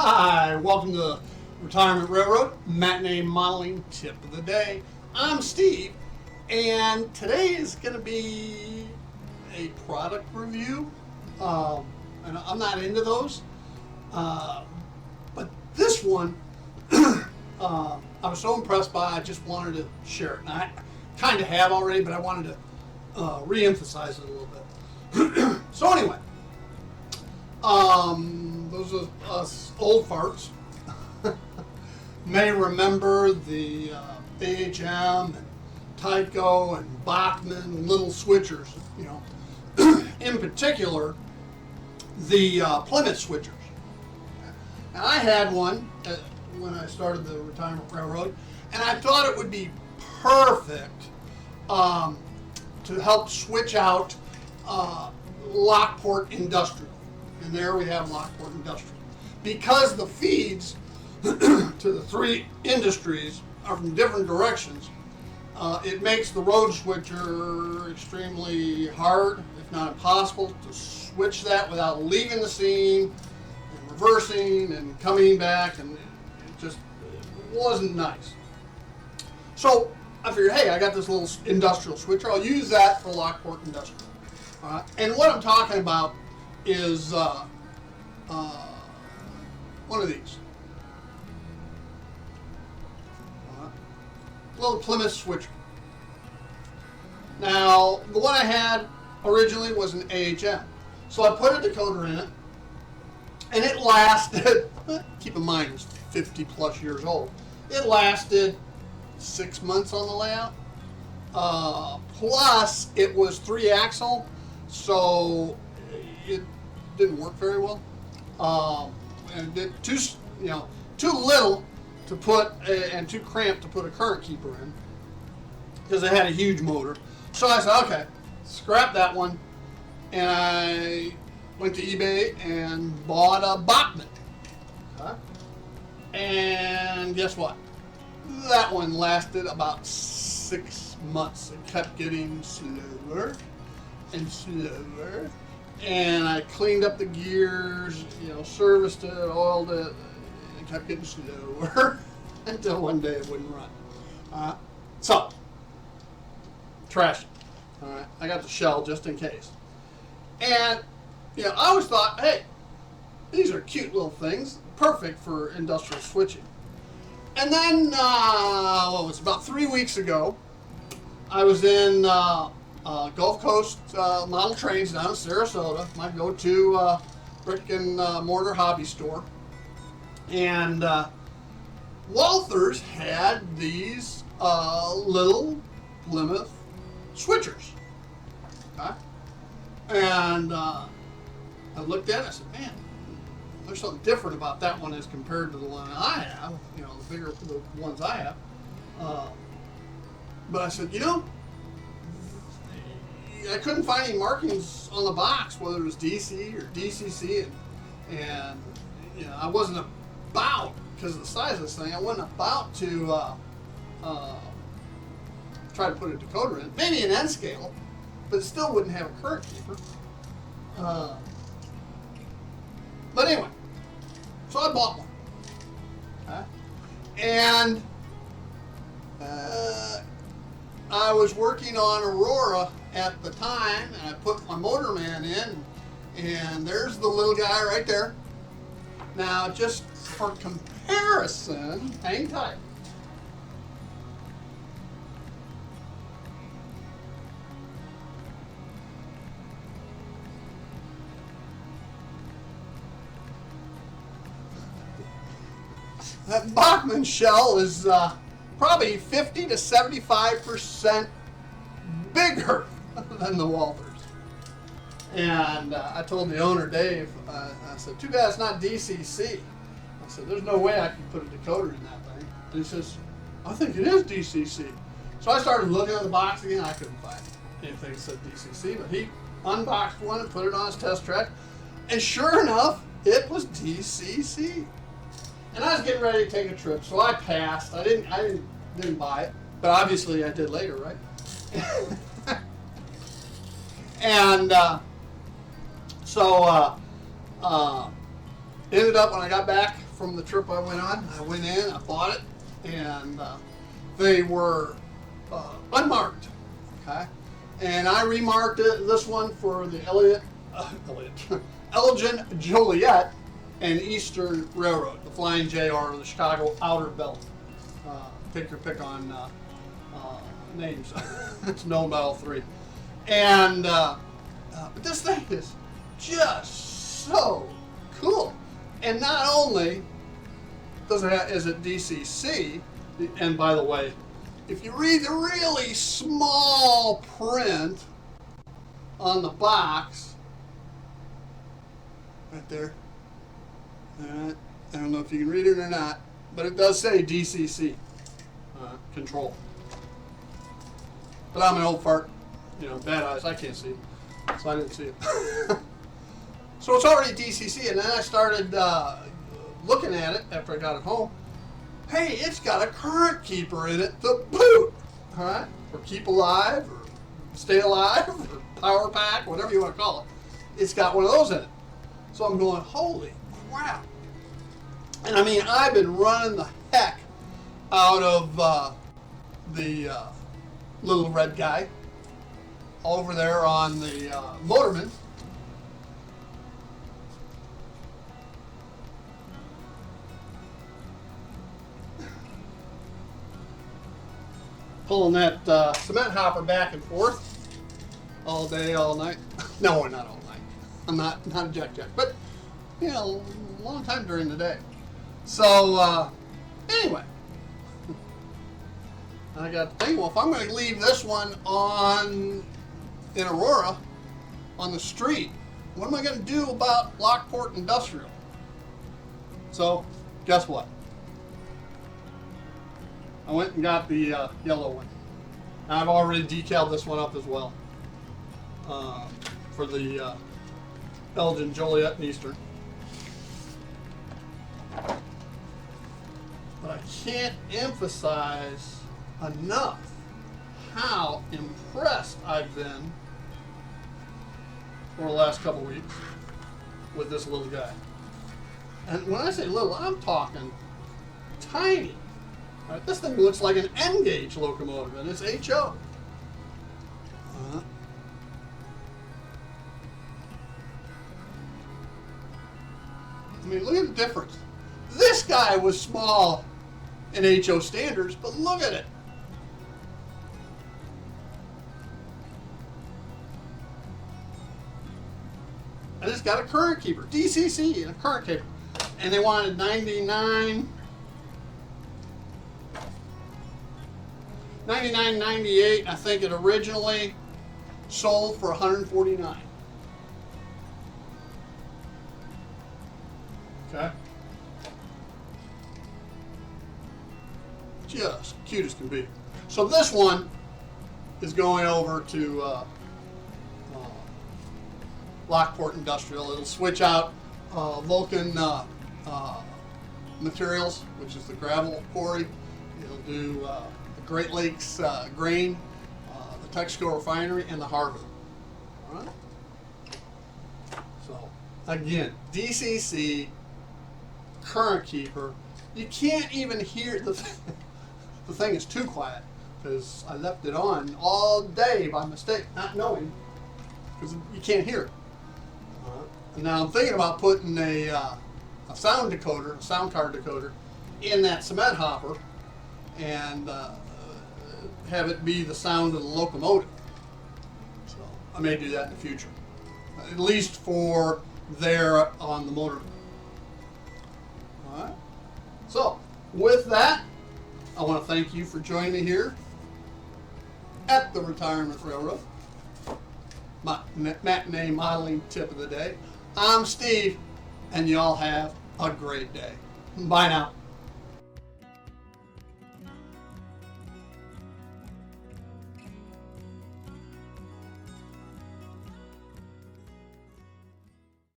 Hi, welcome to the Retirement Railroad Matinee Modeling Tip of the Day. I'm Steve, and today is going to be a product review, and I'm not into those, but this one I was so impressed by, I just wanted to share it. And I kind of have already, but I wanted to re-emphasize it a little bit. So anyway, those of us old farts may remember the AHM and Tyco and Bachmann little switchers, you know, in particular the Plymouth switchers. And I had one when I started the Retirement Railroad, and I thought it would be perfect to help switch out Lockport Industrial. And there we have Lockport Industrial. Because the feeds to the three industries are from different directions, it makes the road switcher extremely hard, if not impossible, to switch that without leaving the scene and reversing and coming back, and it just wasn't nice. So I figured, hey, I got this little industrial switcher, I'll use that for Lockport Industrial. And what I'm talking about is one of these. Little Plymouth switcher. Now, the one I had originally was an AHM. So I put a decoder in it, and it lasted, keep in mind it's 50 plus years old, it lasted 6 months on the layout. Plus, it was 3-axle, so it didn't work very well. And it too little to put and too cramped to put a current keeper in, because it had a huge motor. So I said, okay, scrap that one, and I went to eBay and bought a Bachmann. And guess what? That one lasted about 6 months. It kept getting slower and slower, and I cleaned up the gears, serviced it, oiled it, and it kept getting slower until one day it wouldn't run. So, trash it. All right, I got the shell just in case. And I always thought, hey, these are cute little things, perfect for industrial switching. And then, about 3 weeks ago, I was in Gulf Coast model trains down in Sarasota, my go-to brick and mortar hobby store. And Walthers had these little Plymouth switchers. Okay? And I looked at it and I said, man, there's something different about that one as compared to the one I have, the ones I have. But I said, I couldn't find any markings on the box, whether it was DC or DCC, and I wasn't about, because of the size of this thing, I wasn't about to try to put a decoder in. Maybe an N scale, but it still wouldn't have a current keeper. But anyway, so I bought one. Okay? And I was working on Aurora at the time, and I put my motor man in, and there's the little guy right there. Now, just for comparison, hang tight. That Bachmann shell is probably 50 to 75% bigger than the Walthers. And I told the owner, Dave, I said, too bad it's not DCC. I said, there's no way I can put a decoder in that thing. And he says, I think it is DCC. So I started looking at the box again. I couldn't find anything that said DCC, but he unboxed one and put it on his test track. And sure enough, it was DCC. And I was getting ready to take a trip, so I passed. I didn't buy it, but obviously I did later, right? And so ended up when I got back from the trip I went on. I went in, I bought it, and they were unmarked. Okay, and I remarked this one for the Elgin Joliet and Eastern Railroad, the Flying JR, or the Chicago Outer Belt. Take your pick on names. It's known by all three. And but this thing is just so cool. And not only is it DCC, and by the way, if you read the really small print on the box, right there, I don't know if you can read it or not, but it does say DCC control. But I'm an old fart, bad eyes, I can't see, so I didn't see it. So it's already DCC, and then I started looking at it after I got it home. Hey, it's got a current keeper in it to boot, all right? Or keep alive, or stay alive, or power pack, whatever you want to call it. It's got one of those in it. So I'm going, holy crap. And I mean, I've been running the heck out of the little red guy over there on the Motorman. Pulling that cement hopper back and forth all day, all night. No, not all night. I'm not a jack, but a long time during the day. So anyway, I got to think, well, if I'm going to leave this one in Aurora on the street, what am I going to do about Lockport Industrial? So guess what? I went and got the yellow one. I've already decaled this one up as well for the Elgin, Joliet, and Eastern. But I can't emphasize enough how impressed I've been for the last couple weeks with this little guy. And when I say little, I'm talking tiny. Right, this thing looks like an N-gauge locomotive, and it's HO. I mean, look at the difference. This guy was small in HO standards, but look at it. And it's got a current keeper, DCC, and a current keeper. And they wanted 99.98. I think it originally sold for $149. Okay. Just cute as can be. So this one is going over to Lockport Industrial. It'll switch out Vulcan Materials, which is the gravel quarry. It'll do the Great Lakes grain, the Texaco refinery, and the harbor. All right. So again, DCC, current keeper. You can't even hear the thing is too quiet because I left it on all day by mistake, not knowing, because you can't hear it. And now I'm thinking about putting a sound decoder, a sound card decoder, in that cement hopper, and have it be the sound of the locomotive. So I may do that in the future, at least for there on the motor. All right. So with that, I want to thank you for joining me here at the Retirement Railroad. My matinee modeling tip of the day. I'm Steve, and y'all have a great day. Bye now.